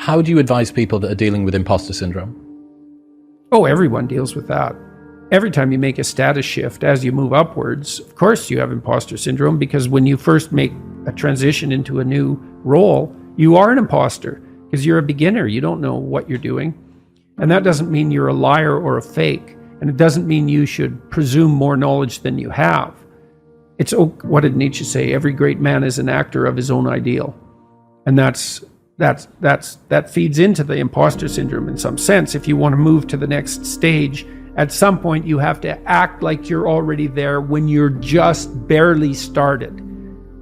How do you advise people that are dealing with imposter syndrome? Oh, everyone deals with that. Every time you make a status shift, as you move upwards, of course you have imposter syndrome, because when you first make a transition into a new role, you are an imposter because you're a beginner. You don't know what you're doing. And that doesn't mean you're a liar or a fake. And it doesn't mean you should presume more knowledge than you have. It's, what did Nietzsche say? Every great man is an actor of his own ideal. And that feeds into the imposter syndrome in some sense. If you want to move to the next stage, at some point you have to act like you're already there when you're just barely started.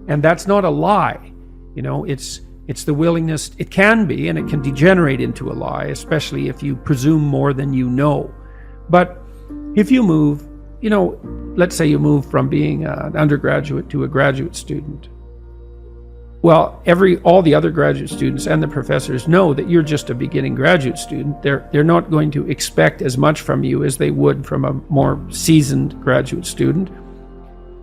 And that's not a lie. It's the willingness. It can be, and it can degenerate into a lie, especially if you presume more than you know. But if you move, let's say you move from being an undergraduate to a graduate student. Well, all the other graduate students and the professors know that you're just a beginning graduate student. They're not going to expect as much from you as they would from a more seasoned graduate student.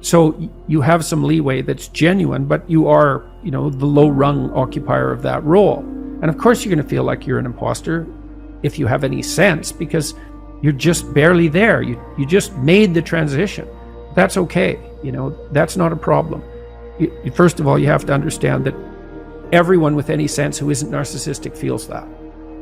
So you have some leeway that's genuine, but you are, the low-rung occupier of that role. And of course you're going to feel like you're an imposter if you have any sense, because you're just barely there. You just made the transition. That's okay. That's not a problem. First of all, you have to understand that everyone with any sense who isn't narcissistic feels that.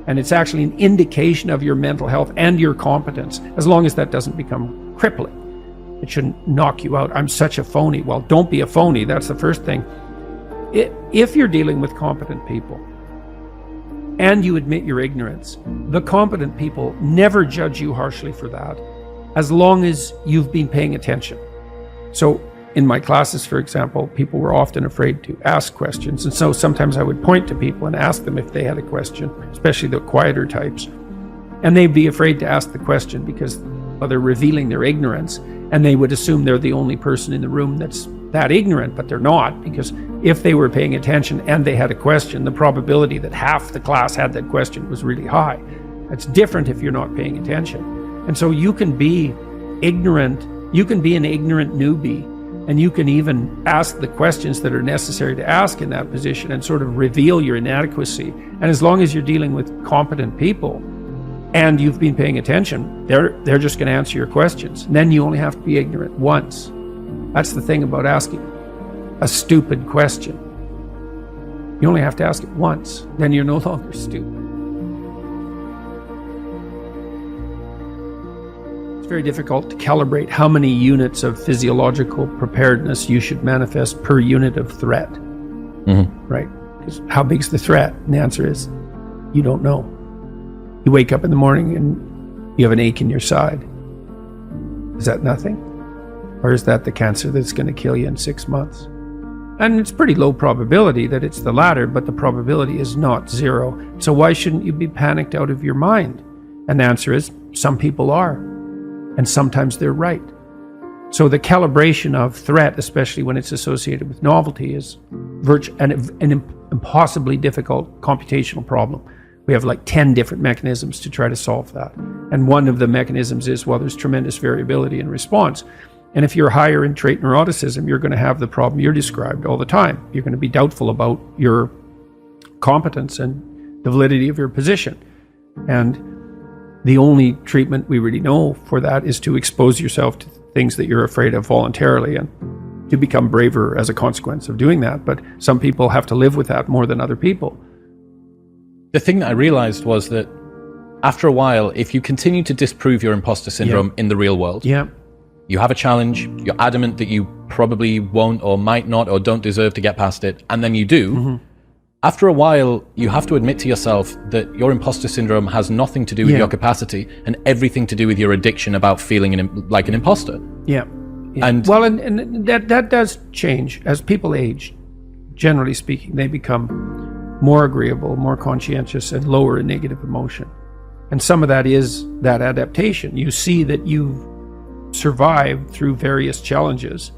And it's actually an indication of your mental health and your competence, as long as that doesn't become crippling. It shouldn't knock you out. I'm such a phony. Well, don't be a phony. That's the first thing. If you're dealing with competent people and you admit your ignorance, the competent people never judge you harshly for that, as long as you've been paying attention. So in my classes, for example, people were often afraid to ask questions. And so sometimes I would point to people and ask them if they had a question, especially the quieter types. And they'd be afraid to ask the question because they're revealing their ignorance. And they would assume they're the only person in the room that's that ignorant, but they're not, because if they were paying attention and they had a question, the probability that half the class had that question was really high. It's different if you're not paying attention. And so you can be ignorant, you can be an ignorant newbie, and you can even ask the questions that are necessary to ask in that position and sort of reveal your inadequacy. And as long as you're dealing with competent people and you've been paying attention, they're just going to answer your questions. And then you only have to be ignorant once. That's the thing about asking a stupid question. You only have to ask it once, then you're no longer stupid. It's very difficult to calibrate how many units of physiological preparedness you should manifest per unit of threat. Mm-hmm. Right? Because how big's the threat? And the answer is, you don't know. You wake up in the morning and you have an ache in your side. Is that nothing? Or is that the cancer that's going to kill you in 6 months? And it's pretty low probability that it's the latter, but the probability is not zero. So why shouldn't you be panicked out of your mind? And the answer is, some people are. And sometimes they're right. So the calibration of threat, especially when it's associated with novelty, is an impossibly difficult computational problem. We have like 10 different mechanisms to try to solve that. And one of the mechanisms is, well, there's tremendous variability in response. And if you're higher in trait neuroticism, you're going to have the problem you're described all the time. You're going to be doubtful about your competence and the validity of your position. And the only treatment we really know for that is to expose yourself to things that you're afraid of voluntarily and to become braver as a consequence of doing that. But some people have to live with that more than other people. The thing that I realized was that after a while, if you continue to disprove your imposter syndrome in the real world, you have a challenge, you're adamant that you probably won't or might not or don't deserve to get past it, and then you do. After a while, you have to admit to yourself that your imposter syndrome has nothing to do with your capacity and everything to do with your addiction about feeling like an imposter. And well, and that does change as people age. Generally speaking, they become more agreeable, more conscientious, and lower in negative emotion. And some of that is that adaptation. You see that you've survived through various challenges,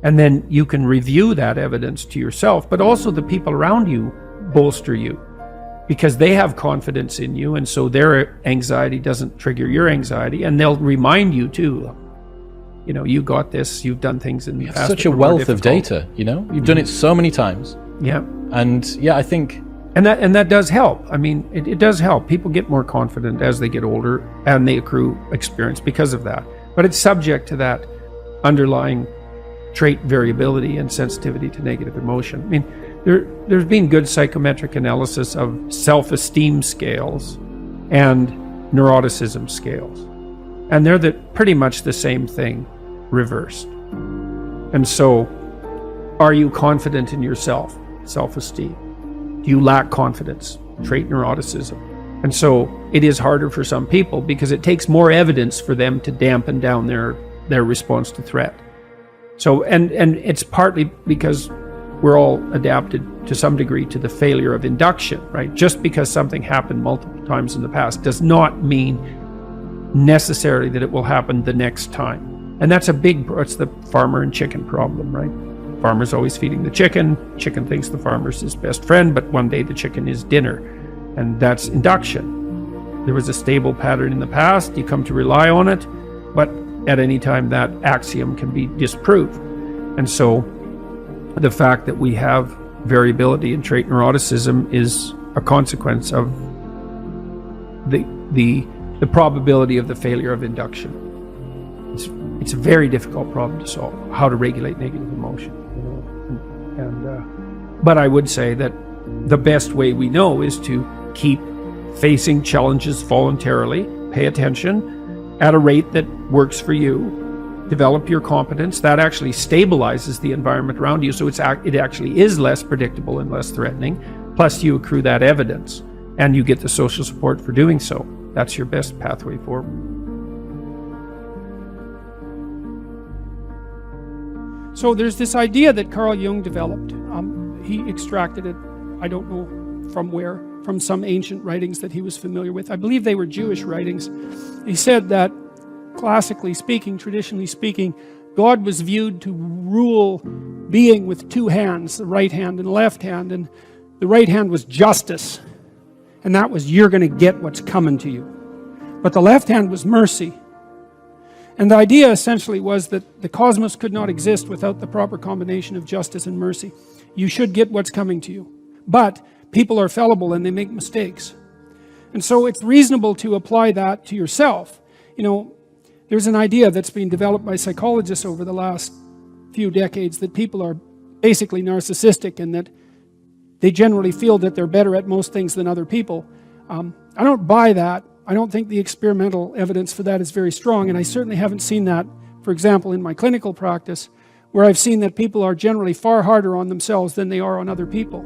and then you can review that evidence to yourself, but also the people around you bolster you because they have confidence in you, and so their anxiety doesn't trigger your anxiety, and they'll remind you too, you got this, you've done things in the past. Such a wealth of data, you've done it so many times. And I think And that does help. I mean, it does help. People get more confident as they get older and they accrue experience because of that. But it's subject to that underlying trait variability and sensitivity to negative emotion. I mean, there's been good psychometric analysis of self-esteem scales and neuroticism scales. And they're pretty much the same thing reversed. And so, are you confident in yourself? Self-esteem. Do you lack confidence? Trait neuroticism. And so it is harder for some people because it takes more evidence for them to dampen down their response to threat. So, and it's partly because we're all adapted to some degree to the failure of induction, right? Just because something happened multiple times in the past does not mean necessarily that it will happen the next time. And that's it's the farmer and chicken problem, right? Farmer's always feeding the chicken. Chicken thinks the farmer's his best friend, but one day the chicken is dinner. And that's induction. There was a stable pattern in the past. You come to rely on it, but at any time that axiom can be disproved. And so the fact that we have variability in trait neuroticism is a consequence of the probability of the failure of induction. It's a very difficult problem to solve, how to regulate negative emotion. But I would say that the best way we know is to keep facing challenges voluntarily, pay attention at a rate that works for you, develop your competence. That actually stabilizes the environment around you, so it actually is less predictable and less threatening. Plus you accrue that evidence and you get the social support for doing so. That's your best pathway forward. So there's this idea that Carl Jung developed. He extracted it, I don't know from where, from some ancient writings that he was familiar with. I believe they were Jewish writings. He said that, classically speaking, traditionally speaking, God was viewed to rule being with two hands, the right hand and the left hand, and the right hand was justice. And that was, you're going to get what's coming to you. But the left hand was mercy. And the idea essentially was that the cosmos could not exist without the proper combination of justice and mercy. You should get what's coming to you. But people are fallible and they make mistakes. And so it's reasonable to apply that to yourself. You know, there's an idea that's been developed by psychologists over the last few decades that people are basically narcissistic and that they generally feel that they're better at most things than other people. I don't buy that. I don't think the experimental evidence for that is very strong, and I certainly haven't seen that, for example, in my clinical practice, where I've seen that people are generally far harder on themselves than they are on other people.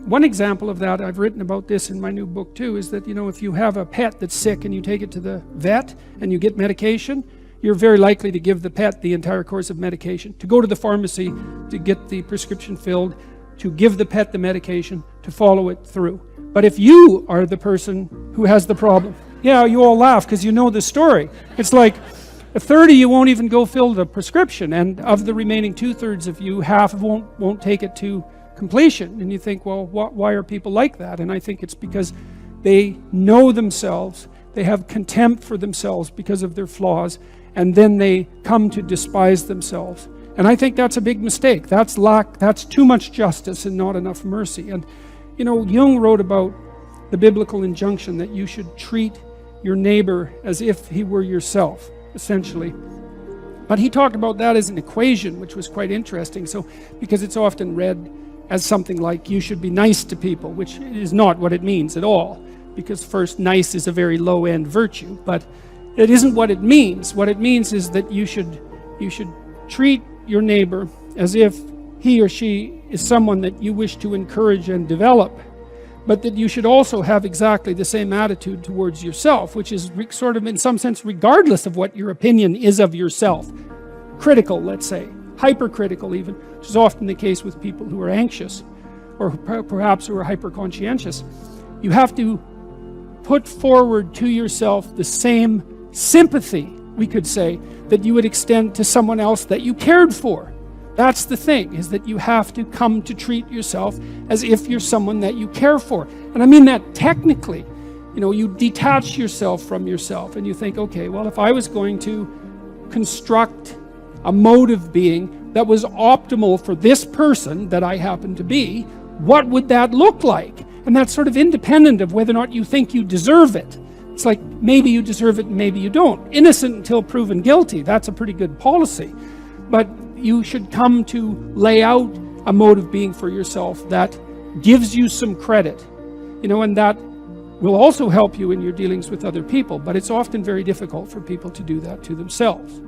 One example of that, I've written about this in my new book too, is that, you know, if you have a pet that's sick and you take it to the vet and you get medication, you're very likely to give the pet the entire course of medication, to go to the pharmacy to get the prescription filled, to give the pet the medication, to follow it through. But if you are the person who has the problem, yeah, you all laugh because you know the story. It's like a third of you won't even go fill the prescription, and of the remaining 2/3 of you, half won't take it to completion. And you think, well, why are people like that? And I think it's because they know themselves, they have contempt for themselves because of their flaws, and then they come to despise themselves. And I think that's a big mistake. That's too much justice and not enough mercy. And you know, Jung wrote about the biblical injunction that you should treat your neighbor as if he were yourself, essentially. But he talked about that as an equation, which was quite interesting. So, because it's often read as something like you should be nice to people, which is not what it means at all. Because first, nice is a very low-end virtue, but it isn't what it means. What it means is that you should treat your neighbor as if he or she is someone that you wish to encourage and develop, but that you should also have exactly the same attitude towards yourself, which is sort of in some sense regardless of what your opinion is of yourself. Critical, let's say, hypercritical even, which is often the case with people who are anxious or perhaps who are hyper-conscientious. You have to put forward to yourself the same sympathy, we could say, that you would extend to someone else that you cared for. That's the thing, is that you have to come to treat yourself as if you're someone that you care for. And I mean that technically. You know, you detach yourself from yourself and you think, okay, well, if I was going to construct a mode of being that was optimal for this person that I happen to be, what would that look like? And that's sort of independent of whether or not you think you deserve it. It's like, maybe you deserve it and maybe you don't. Innocent until proven guilty, that's a pretty good policy. But you should come to lay out a mode of being for yourself that gives you some credit, and that will also help you in your dealings with other people. But it's often very difficult for people to do that to themselves.